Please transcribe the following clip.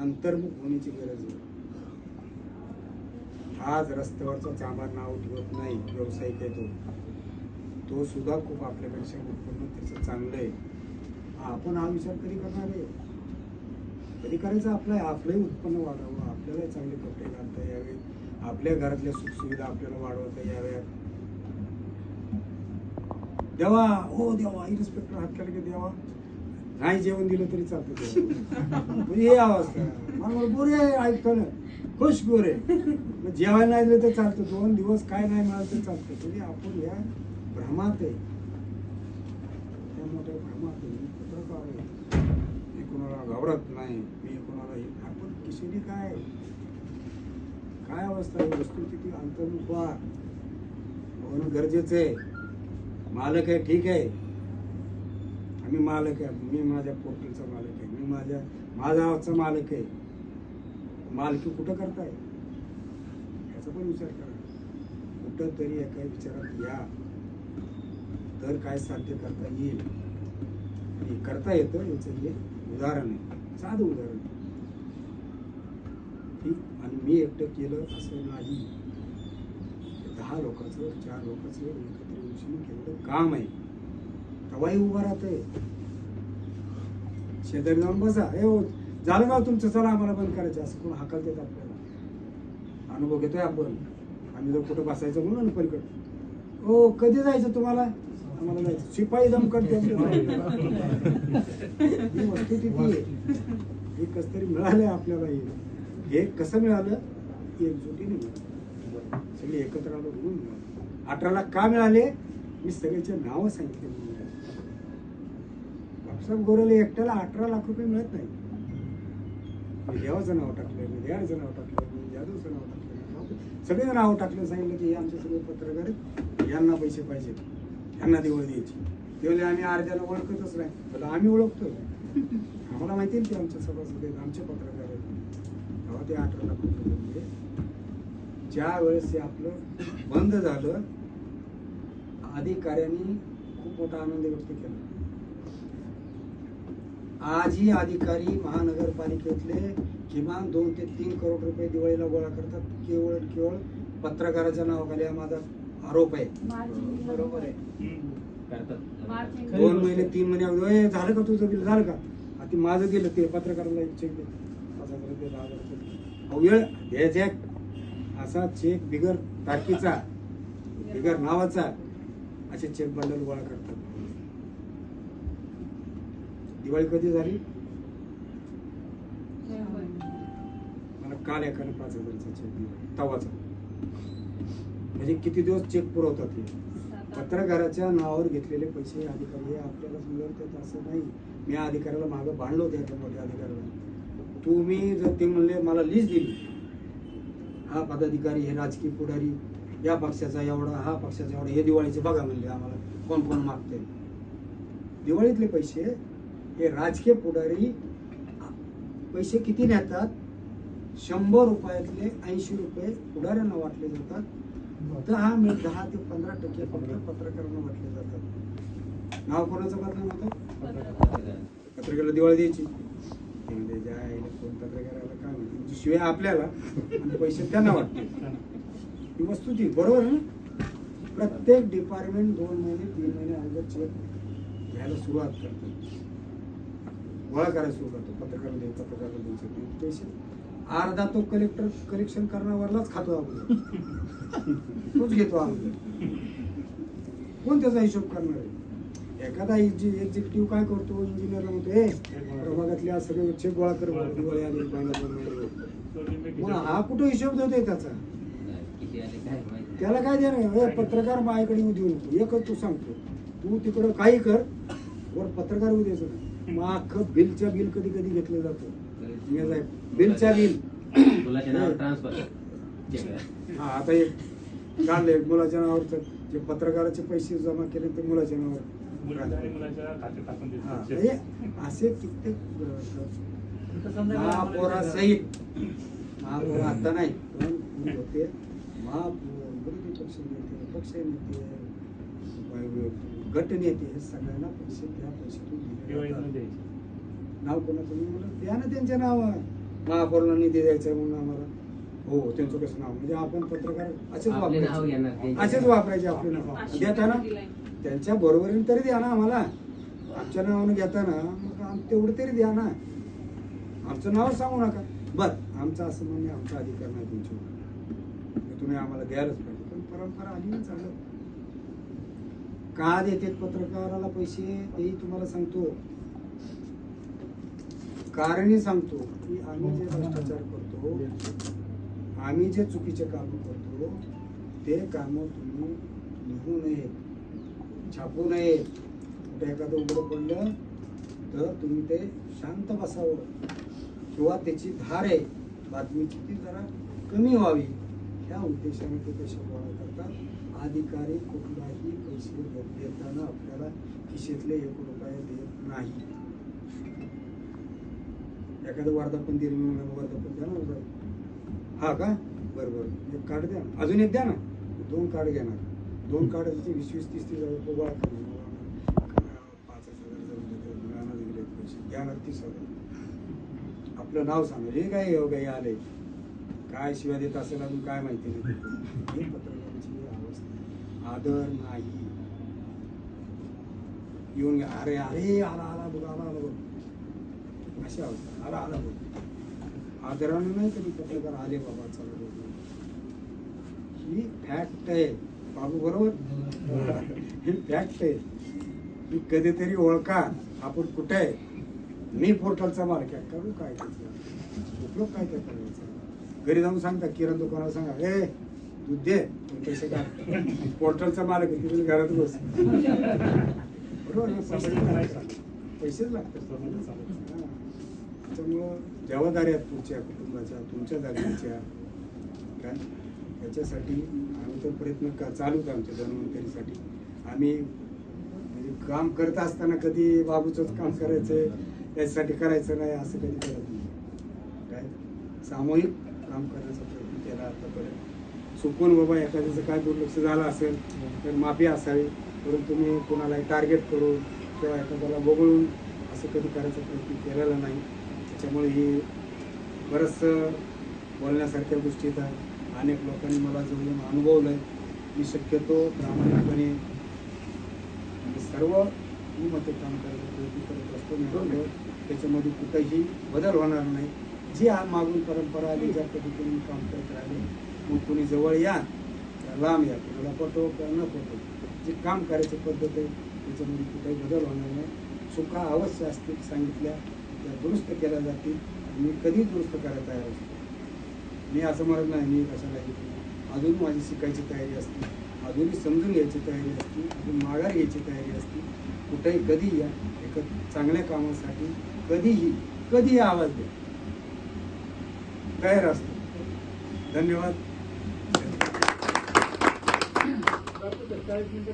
अंतर्मुख होण्याची गरज आहे. आज रस्त्यावरचा चांभार नाव ठेवत नाही, व्यावसायिक आहे तो सुद्धा खूप आपल्यापेक्षा उत्पन्न त्याचं चांगलं आहे. आपण हा विचार कधी करणार आहे? कधी करायचं? आपलंही उत्पन्न वाढावं, आपल्याला चांगले कपडे घालता यावे, आपल्या घरातल्या सुखसुविधा आपल्याला वाढवता याव्यात. देवा, हो देवा, इन्स्पेक्टर हात केला की देवा, नाही जेवण दिलं तरी चालतं. म्हणजे हे अवस्था मला गोरे ऐकतो ना, खुश गोरे. जेवायला नाही दिलं तर चालतं, 2 दिवस काय नाही मिळालं तर चालतं. तरी आपण या भ्रमात आहे, त्या मोठ्या भ्रमात आहे. पत्रकार आहे, मी कोणाला घाबरत नाही, मी कोणाला आपण किशोरी काय अवस्था आहे. वस्तुस्थिती अंतर्मुख व्हा, होणं गरजेचं आहे. मालक आहे, ठीक आहे, आम्ही मालक आहे, मी माझ्या पोर्टलचा मालक आहे, मी माझा आवाजचा मालक आहे. मालकी कुठं करताय याचा पण विचार करा. कुठं तरी एका विचारात या तर काय साध्य करता येईल. आणि करता येतं याचं हे उदाहरण आहे, साधं उदाहरण. आणि मी एकटं केलं असं नाही, 10 लोकांचं 4 लोकांचं एकत्र येऊन केलेलं काम आहे. तवाही उभा राहतंय. शेजारी जाऊन बसा, हे हो झालं ना तुमचं, चला आम्हाला बंद करायचं, असं कोण हाकल देत आपल्याला? अनुभव घेतोय आपण. आम्ही जर कुठं बसायचं म्हणून पलीकडे, हो कधी जायचं तुम्हाला? आम्हाला जायचं, शिपाई दमकट. ही वस्तुस्थिती आहे. हे कसं तरी मिळालं आपल्याला. हे कसं मिळालं? एकजुटीने मिळालं, सगळे एकत्र आलो म्हणून मिळालं. 18 लाख का मिळाले? मी सगळ्याचे नावं सांगितले. बापसाहेब गोरेला एकट्याला 18 लाख रुपये मिळत नाही. मी देवाचं नाव टाकलंय, मी देवाचं नाव टाकलंय, मी जाधवचं नाव टाकलं, सगळे नाव टाकलं. सांगितलं की हे आमचे सगळे पत्रकार आहेत, यांना पैसे पाहिजे, यांना दिवळ द्यायची. तेवढे आम्ही अर्ध्याला ओळखतच नाही. तर आम्ही ओळखतो, आम्हाला माहिती आहे की आमच्या सभासद आहेत, आमचे पत्रकार आहेत. तेव्हा ते 18 लाख रुपये म्हणजे ज्या वेळेस हे आपलं बंद झालं, अधिकाऱ्यांनी खूप मोठा आनंद व्यक्त केला. आजही अधिकारी महानगरपालिकेतले किमान 2 ते 3 करोड रुपये दिवाळीला गोळा करतात, केवळ पत्रकाराच्या नावाखाली. हा माझा आरोप आहे. बरोबर आहे. 2 महिने 3 महिने अगोदर झालं का तुझं बिल, झालं का? आता माझं गेलं ते पत्रकाराला एक चेक दे, 5,000 रुपये 10,000 रुपये वेळ द्यायचा. असा चेक बिगर तारखेचा, बिगर नावाचा, असे चेक बंडल गोळा करतात. दिवाळी कधी झाली? मला काल एकाने 5,000चा चेक दिला, तवाचा. म्हणजे किती दिवस चेक पुरवतात हे? पत्रकाराच्या नावावर घेतलेले पैसे अधिकारी आपल्याला मिळवतात असं नाही. मी अधिकाऱ्याला मागं भांडलो होते, एका मोठ्या अधिकाऱ्याला. तुम्ही जर ते म्हणले मला लिस्ट दिली, हा पदाधिकारी, हे राजकीय पुढारी, या पक्षाचा एवढा, हा पक्षाचा एवढा, हे दिवाळीचे बघा म्हणले आम्हाला कोण कोण मागते. दिवाळीतले पैसे हे राजकीय पुढारी पैसे किती नेतात? 100 रुपयातले 80 रुपये पुढाऱ्यांना वाटले जातात, 10 ते 15% फक्त पत्रकारांना वाटले जातात. नाव कोणाचं बदनाम होतं? पत्रकाराला दिवाळी द्यायची, कोण पत्रकाराला काय म्हणते, शिवाय आपल्याला आणि पैसे त्यांना वाटते. ही वस्तू ती बरोबर ना? प्रत्येक डिपार्टमेंट 2 महिने 3 महिने अगोदर चेक घ्यायला सुरुवात करतो, गोळा करायला सुरू करतो. पत्रकाराला द्यायचे पैसे अर्धा तो कलेक्शन करण्यावरलाच खातो अगोदर, तोच घेतो अगोदर. कोण त्याचा हिशोब करणार आहे? एखादा एक्झिक्युटिव्ह काय करतो, इंजिनियरला म्हणतो, हे प्रभागातल्या सगळे चेक गोळा कर, दिवाळी आली, महिना 2 महिने. मग हा कुठं हिशोब देतोय त्याचा? त्याला काय देणार? पत्रकार माझ्याकडे येऊ देऊ नको, एकच तू सांगतो, तू तिकडं काही कर, वर पत्रकार येऊ द्यायचं नाही. मग अख्खं बिलच्या बिल कधी कधी घेतलं जातं. बिलच्या बिल हा आता एक काढले मुलाच्या नावावर, जे पत्रकाराचे पैसे जमा केले ते मुलाच्या नावावर, असे कित्येक महापौरासहित, महापौर आता नाही पण होते, विरोधी पक्ष नेते, पक्ष नेते, गट नेते, हे सगळ्यांना पैसे त्या पैशातून दिले. नाव कोणाचं? मी म्हणलं द्या ना त्यांच्या नाव. महापौरला निधी द्यायचा म्हणून आम्हाला, हो त्यांचं कसं नाव, म्हणजे आपण पत्रकार असेच वापरायचे आपले नाव देताना त्यांच्या बरोबरीने तरी द्या ना आम्हाला, आमच्या नावानं घेताना मग तेवढं तरी द्या ना, आमचं नाव सांगू नका. बर, आमचं असं म्हणणे आमचा अधिकार नाही तुमच्यावर, तुम्ही आम्हाला द्यायलाच पाहिजे, पण परंपरा आली ना चालत. का देतात पत्रकाराला पैसे तेही तुम्हाला सांगतो, कारणही सांगतो की आम्ही जे भ्रष्टाचार करतो, आम्ही जे चुकीचे काम करतो ते काम तुम्ही लिहू नये, छापू नये. कुठे एखादं उघडं पडलं तर तुम्ही ते शांत बसावं, किंवा त्याची धार आहे बातमीची ती जरा कमी व्हावी, ह्या उद्देशाने ते पैसे गोळा करतात. अधिकारी कुठलाही पैसे देताना आपल्याला खिशेतले 1 रुपया देत नाही. एखादं वर्धापन दिन म्हणून वर्धापन द्या ना, हा का, बरोबर, एक कार्ड द्या, अजून एक द्या ना, 2 कार्ड घेणार, 2 कार्ड त्याचे 20-30 गोळा करणार, 5,000 दिले पैसे घ्याणार, 30,000 आपलं नाव सांगा, हे काय गाई आले काय शिवाय देत असेल अजून काय माहिती नाही. हे पत्रकारांची अवस्था, आदर नाही. येऊन अरे अरे आला आला बघ, आला आला बघ, अशी अवस्था, आला आला बघ, आदरानं नाही कधी पत्रकार आले बाबा चला बघ. ही फॅक्ट आहे बाबू, बरोबर, ही फॅक्ट आहे. ही कधीतरी ओळखा आपण कुठे आहे. मी पोर्टलचा मालक आहे, करू काय त्याचा उपयोग, काय काय करायचा. घरी जाऊन सांगता, किराणा दुकानाला सांगा, ए दूध दे, पैसे का, पोर्टलचा मालक आहे, तिथे घरात बस, बरोबर, पैसेच लागतात. त्याच्यामुळं जबाबदारी आहेत तुमच्या कुटुंबाच्या, तुमच्या जागेच्या, काय याच्यासाठी आम्ही तर प्रयत्न चालूच आमच्या धन्वंतरीसाठी. आम्ही म्हणजे काम करत असताना कधी बाबूचंच काम करायचं याच्यासाठी करायचं नाही असं कधी करत नाही. काय सामूहिक काम करण्याचा प्रयत्न केला आतापर्यंत. चुकून बाबा एखाद्याचं काय दुर्लक्ष झालं असेल तर माफी असावी, परंतु मी कोणालाही टार्गेट करून किंवा एखाद्याला वगळून असं कधी करायचा प्रयत्न केलेला नाही. त्याच्यामुळे ही बरंचसं बोलण्यासारख्या गोष्टी आहेत. अनेक लोकांनी मला जवळून अनुभवलं आहे. मी शक्यतो प्रामाणिकपणे सर्व मते काम करायचा प्रयत्न करत असतो. मी त्याच्यामध्ये कुठेही बदल होणार नाही. जी मागून परंपरा आली, ज्या पद्धतीने मी काम करत राहिले, मग कोणी जवळ या लांब या, कोणाला पटो किंवा न पटो, जे काम करायची पद्धत आहे त्याच्यामध्ये कुठेही बदल होणार नाही. चुका अवश्य असतील, सांगितल्या त्या दुरुस्त केल्या जातील. मी कधी दुरुस्त करायला तयार असतो. मी असं म्हणत नाही मी कशाला अजून माझी शिकायची तयारी असते, अजूनही समजून घ्यायची तयारी असते, अजून माघार घ्यायची तयारी असते. कुठेही कधी या, एका चांगल्या कामासाठी कधीही आवाज द्या, तयार असतो. धन्यवाद. 40 मिनिटं